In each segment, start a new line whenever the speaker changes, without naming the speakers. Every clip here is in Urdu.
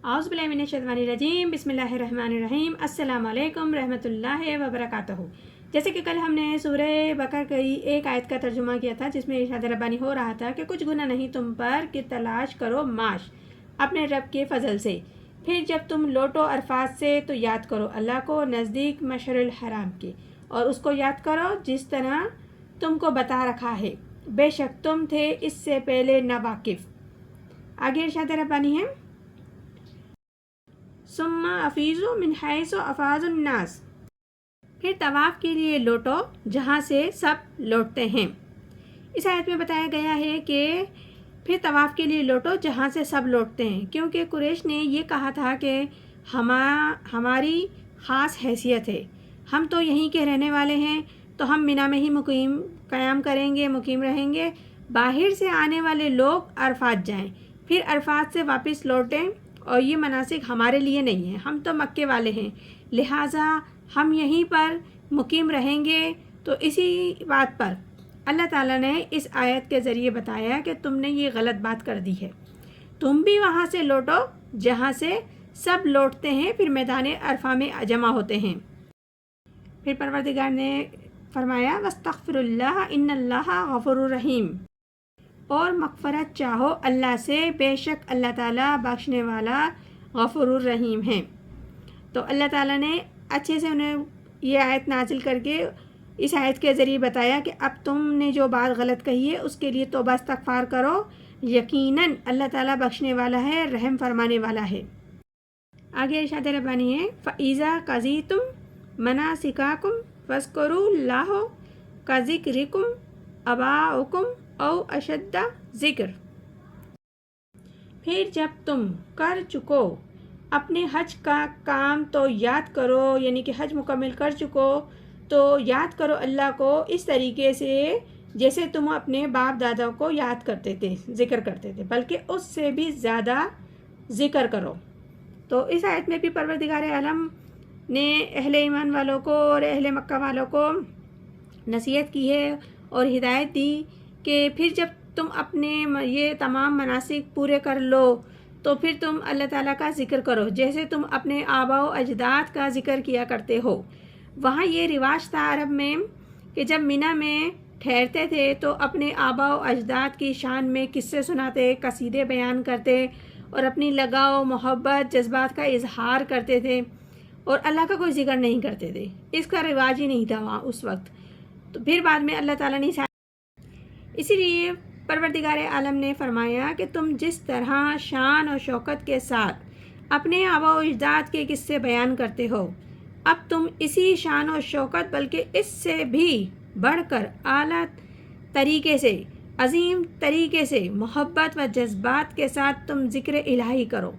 اعوذ باللہ من الشیطان الرجیم، بسم اللہ الرحمن الرحیم، السلام علیکم رحمۃ اللہ وبرکاتہ۔ جیسے کہ کل ہم نے سورہ بقرہ کی ایک آیت کا ترجمہ کیا تھا، جس میں ارشاد ربانی ہو رہا تھا کہ کچھ گناہ نہیں تم پر کہ تلاش کرو معاش اپنے رب کے فضل سے، پھر جب تم لوٹو عرفات سے تو یاد کرو اللہ کو نزدیک مشعر الحرام کے، اور اس کو یاد کرو جس طرح تم کو بتا رکھا ہے، بے شک تم تھے اس سے پہلے ناواقف۔ آگے ارشاد ربانی ہے، ثم افیضوا من حیث افاض الناس، پھر طواف کے لیے لوٹو جہاں سے سب لوٹتے ہیں۔ اس آیت میں بتایا گیا ہے کہ پھر طواف کے لیے لوٹو جہاں سے سب لوٹتے ہیں، کیونکہ قریش نے یہ کہا تھا کہ ہماری خاص حیثیت ہے، ہم تو یہیں کے رہنے والے ہیں، تو ہم مینا میں ہی قیام کریں گے، مقیم رہیں گے، باہر سے آنے والے لوگ عرفات جائیں، پھر عرفات سے واپس لوٹیں، اور یہ مناسک ہمارے لیے نہیں ہے، ہم تو مکے والے ہیں، لہٰذا ہم یہیں پر مقیم رہیں گے۔ تو اسی بات پر اللہ تعالیٰ نے اس آیت کے ذریعے بتایا کہ تم نے یہ غلط بات کر دی ہے، تم بھی وہاں سے لوٹو جہاں سے سب لوٹتے ہیں، پھر میدان عرفہ میں جمع ہوتے ہیں۔ پھر پروردگار نے فرمایا وَاسْتَغْفِرُوا اللَّهَ إِنَّ اللَّهَ غَفُورٌ رَحِيمٌ، اور مغفرت چاہو اللہ سے، بے شک اللہ تعالیٰ بخشنے والا غفور الرحیم ہیں۔ تو اللہ تعالیٰ نے اچھے سے انہیں یہ آیت نازل کر کے اس آیت کے ذریعے بتایا کہ اب تم نے جو بات غلط کہی ہے اس کے لیے توبہ استغفار کرو، یقیناً اللہ تعالیٰ بخشنے والا ہے، رحم فرمانے والا ہے۔ آگے ارشاد ربانی ہے، فَإِذَا قَضَيْتُم مَنَاسِكَكُمْ فَاذْكُرُوا اللَّهَ كَذِكْرِكُمْ آبَاءَكُمْ او اشد ذکر، پھر جب تم کر چکو اپنے حج کا کام تو یاد کرو، یعنی کہ حج مکمل کر چکو تو یاد کرو اللہ کو اس طریقے سے جیسے تم اپنے باپ دادا کو یاد کرتے تھے، ذکر کرتے تھے، بلکہ اس سے بھی زیادہ ذکر کرو۔ تو اس آیت میں بھی پروردگار عالم نے اہل ایمان والوں کو اور اہل مکہ والوں کو نصیحت کی ہے اور ہدایت دی کہ پھر جب تم اپنے یہ تمام مناسک پورے کر لو تو پھر تم اللہ تعالیٰ کا ذکر کرو جیسے تم اپنے آباء و اجداد کا ذکر کیا کرتے ہو۔ وہاں یہ رواج تھا عرب میں کہ جب مینا میں ٹھہرتے تھے تو اپنے آباء و اجداد کی شان میں قصے سناتے، قصیدے بیان کرتے اور اپنی لگاؤ، محبت، جذبات کا اظہار کرتے تھے، اور اللہ کا کوئی ذکر نہیں کرتے تھے، اس کا رواج ہی نہیں تھا وہاں اس وقت۔ تو پھر بعد میں اللہ تعالیٰ نے اسی لیے پروردگار عالم نے فرمایا کہ تم جس طرح شان و شوکت کے ساتھ اپنے آباء و اجداد کے قصے بیان کرتے ہو، اب تم اسی شان و شوکت بلکہ اس سے بھی بڑھ کر اعلیٰ طریقے سے، عظیم طریقے سے محبت و جذبات کے ساتھ تم ذکر الہی کرو،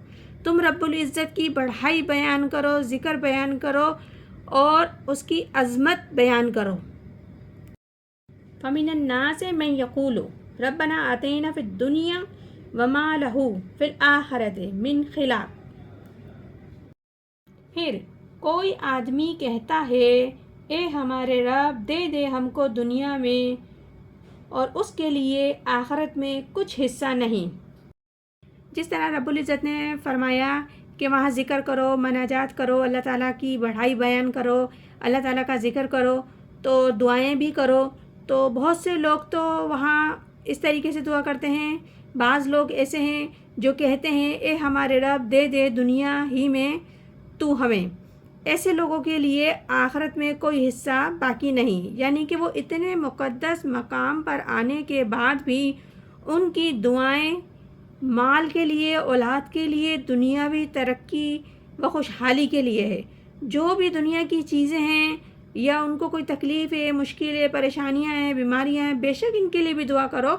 تم رب العزت کی بڑائی بیان کرو، ذکر بیان کرو اور اس کی عظمت بیان کرو۔ فَمِنَ النَّاسِ مَن يَقُولُ رَبَّنَا آتِنَا فِي الدُّنْيَا وَمَا لَهُ فِي الْآخِرَةِ مِنْ خِلَاقٍ، پھر کوئی آدمی کہتا ہے اے ہمارے رب دے دے ہم کو دنیا میں اور اس کے لیے آخرت میں کچھ حصہ نہیں۔ جس طرح رب العزت نے فرمایا کہ وہاں ذکر کرو، مناجات کرو، اللہ تعالیٰ کی بڑائی بیان کرو، اللہ تعالیٰ کا ذکر کرو، تو دعائیں بھی کرو۔ تو بہت سے لوگ تو وہاں اس طریقے سے دعا کرتے ہیں، بعض لوگ ایسے ہیں جو کہتے ہیں اے ہمارے رب دے دے دنیا ہی میں تو ہمیں، ایسے لوگوں کے لیے آخرت میں کوئی حصہ باقی نہیں، یعنی کہ وہ اتنے مقدس مقام پر آنے کے بعد بھی ان کی دعائیں مال کے لیے، اولاد کے لیے، دنیاوی ترقی و خوشحالی کے لیے ہے۔ جو بھی دنیا کی چیزیں ہیں یا ان کو کوئی تکلیف ہے، مشکل ہے، پریشانیاں ہیں، بیماریاں ہیں، بے شک ان کے لیے بھی دعا کرو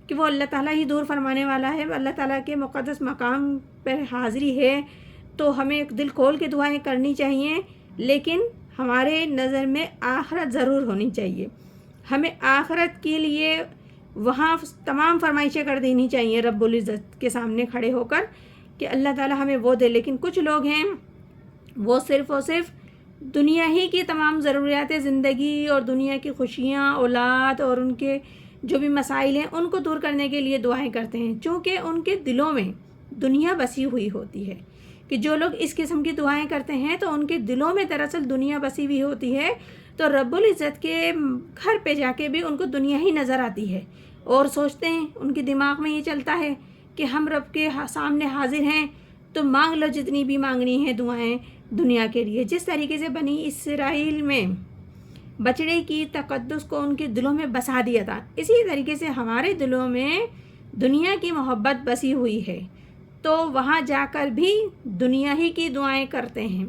کہ وہ اللہ تعالیٰ ہی دور فرمانے والا ہے۔ اللہ تعالیٰ کے مقدس مقام پر حاضری ہے تو ہمیں دل کھول کے دعائیں کرنی چاہیے، لیکن ہمارے نظر میں آخرت ضرور ہونی چاہیے۔ ہمیں آخرت کے لیے وہاں تمام فرمائشیں کر دینی چاہیے رب العزت کے سامنے کھڑے ہو کر کہ اللہ تعالیٰ ہمیں وہ دے۔ لیکن کچھ لوگ ہیں وہ صرف اور صرف دنیا ہی کی تمام ضروریات زندگی اور دنیا کی خوشیاں، اولاد اور ان کے جو بھی مسائل ہیں ان کو دور کرنے کے لیے دعائیں کرتے ہیں، چونکہ ان کے دلوں میں دنیا بسی ہوئی ہوتی ہے۔ کہ جو لوگ اس قسم کی دعائیں کرتے ہیں تو ان کے دلوں میں دراصل دنیا بسی ہوئی ہوتی ہے، تو رب العزت کے گھر پہ جا کے بھی ان کو دنیا ہی نظر آتی ہے، اور سوچتے ہیں، ان کے دماغ میں یہ چلتا ہے کہ ہم رب کے سامنے حاضر ہیں تو مانگ لو جتنی بھی مانگنی ہے دعائیں دنیا کے لیے۔ جس طریقے سے بنی اسرائیل میں بچڑے کی تقدس کو ان کے دلوں میں بسا دیا تھا، اسی طریقے سے ہمارے دلوں میں دنیا کی محبت بسی ہوئی ہے، تو وہاں جا کر بھی دنیا ہی کی دعائیں کرتے ہیں،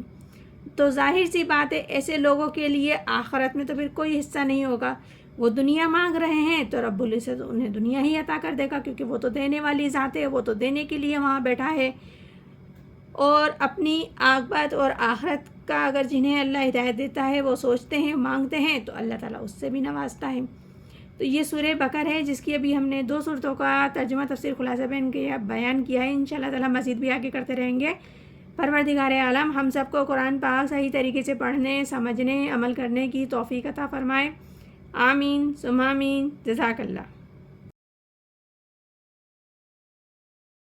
تو ظاہر سی بات ہے ایسے لوگوں کے لیے آخرت میں تو پھر کوئی حصہ نہیں ہوگا۔ وہ دنیا مانگ رہے ہیں تو رب العزت انہیں دنیا ہی عطا کر دے گا، کیونکہ وہ تو دینے والی ذات ہے، وہ تو دینے کے لیے وہاں بیٹھا ہے۔ اور اپنی عاقبت اور آخرت کا اگر جنہیں اللہ ہدایت دیتا ہے وہ سوچتے ہیں، مانگتے ہیں، تو اللہ تعالیٰ اس سے بھی نوازتا ہے۔ تو یہ سورہ بقر ہے جس کی ابھی ہم نے 2 صورتوں کا ترجمہ تفسیر خلاصہ بیان کیا ہے۔ انشاءاللہ تعالیٰ مزید بھی آگے کرتے رہیں گے۔ پروردگار عالم ہم سب کو قرآن پاک صحیح طریقے سے پڑھنے، سمجھنے، عمل کرنے کی توفیق عطا فرمائے۔ آمین ثم آمین۔ جزاک اللہ۔